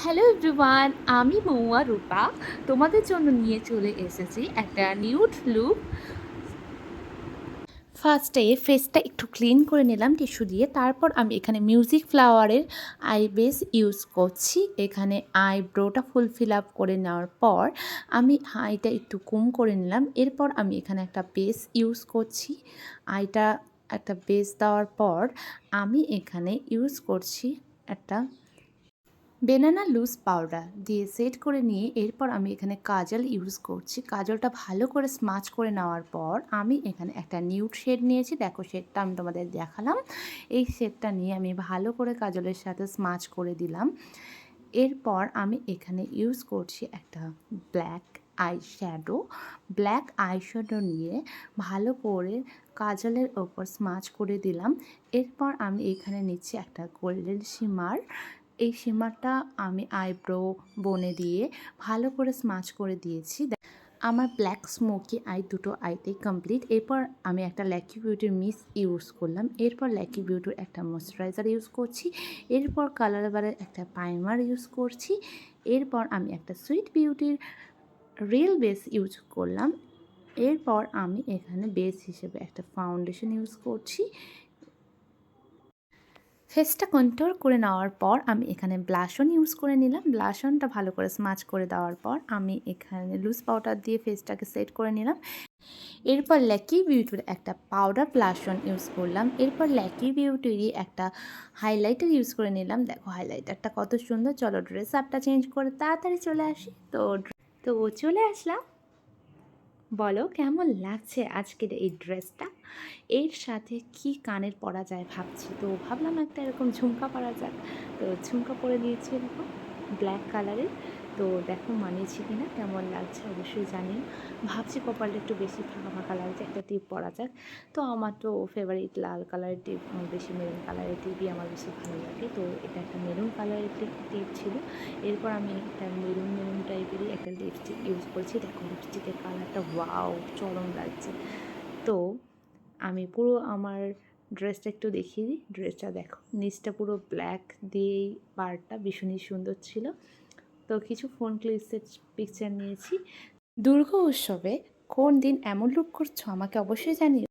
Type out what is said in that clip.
Hello everyone, আমি মৌয়া রূপা তোমাদের জন্য নিয়ে চলে এসেছি একটা নিউড লুক। ফার্স্টে ফেসটা একটু ক্লিন করে নিলাম টিস্যু দিয়ে। তারপর আমি এখানে মিউজিক ফ্লাওয়ারের আই বেস ইউজ করছি। এখানে আইব্রোটা ফুল ফিল আপ করে নেওয়ার পর আমি আইটা একটু কম করে নিলাম। এরপর আমি এখানে একটা বেস ইউজ করছি। আইটা একটা বেস দেওয়ার পর আমি এখানে ইউজ করছি একটা বেনানা লুজ পাউডার দিয়ে সেট করে নিয়ে এরপর আমি এখানে কাজল ইউজ করছি। কাজলটা ভালো করে স্মাচ করে নেওয়ার পর আমি এখানে একটা নিউড শেড নিয়েছি। দেখো শেডটা আমি তোমাদের দেখালাম। এই শেডটা নিয়ে আমি ভালো করে কাজলের সাথে স্মাচ করে দিলাম। এরপর আমি এখানে ইউজ করছি একটা ব্ল্যাক আইশ্যাডো। ব্ল্যাক আইশ্যাডো নিয়ে ভালো করে কাজলের ওপর স্মাচ করে দিলাম। এরপর আমি এখানে নিচ্ছি একটা গোল্ডেন শিমার। এই শিমারটা আমি আইব্রো বনে দিয়ে ভালো করে স্মাচ করে দিয়েছি। আমার ব্ল্যাক স্মোকি আই দুটো আইতেই কমপ্লিট। এরপর আমি একটা ল্যাকি বিউটির মিস ইউজ করলাম। এরপর ল্যাকি বিউটির একটা ময়শ্চারাইজার ইউজ করছি। এরপর কালার বারের একটা প্রাইমার ইউজ করছি। এরপর আমি একটা সুইট বিউটির রিয়েল বেস ইউজ করলাম। এরপর আমি এখানে বেস হিসেবে একটা ফাউন্ডেশন ইউজ করছি। ফেসটা কন্ট্রোল করে নেওয়ার পর আমি এখানে ব্লাশন ইউজ করে নিলাম। ব্লাশনটা ভালো করে স্মাচ করে দেওয়ার পর আমি এখানে লুজ পাউডার দিয়ে ফেসটাকে সেট করে নিলাম। এরপর ল্যাকি বিউটির একটা পাউডার ব্লাশন ইউজ করলাম। এরপর ল্যাকি বিউটিরই একটা হাইলাইটার ইউজ করে নিলাম। দেখো হাইলাইটারটা কত সুন্দর। চলো ড্রেস আপটা চেঞ্জ করে তাড়াতাড়ি চলে আসি। তো চলে আসলাম। বলো কেমন লাগছে আজকের এই ড্রেসটা। এর সাথে কি কানের পরা যায় ভাবছি, তো ভাবলাম একটা এরকম ঝুমকা পরা যাক। তো ঝুমকা পরে দিয়েছি এরকম ব্ল্যাক কালারের। তো দেখো মানিয়েছি কিনা, কেমন লাগছে অবশ্যই জানিও। ভাবছি কপালটা একটু বেশি ফাঁকা ফাঁকা লাগছে, একটা টিপ পরা যাক। তো আমার তো ফেভারিট লাল কালারের টিপ, বেশি মেরুন কালারের টিপই আমার বেশি ভালো লাগে। তো এটা একটা মেরুন কালারের টিপ ছিল। এরপর আমি একটা মেরুন টাইপেরই একটা লিপস্টিক ইউজ করছি। দেখো লিপস্টিকের কালারটা ওয়াও চরম লাগছে। তো আমি পুরো আমার ড্রেসটা একটু দেখিয়ে দিই। ড্রেসটা দেখো নিচটা পুরো ব্ল্যাক দিয়েই পাড়টা ভীষণই সুন্দর ছিল। তো কিছু ফোন ক্লিপসের পিকচার নিয়েছি। দুর্গা উৎসবে কোন দিন এমন লুক করছো আমাকে অবশ্যই জানিও।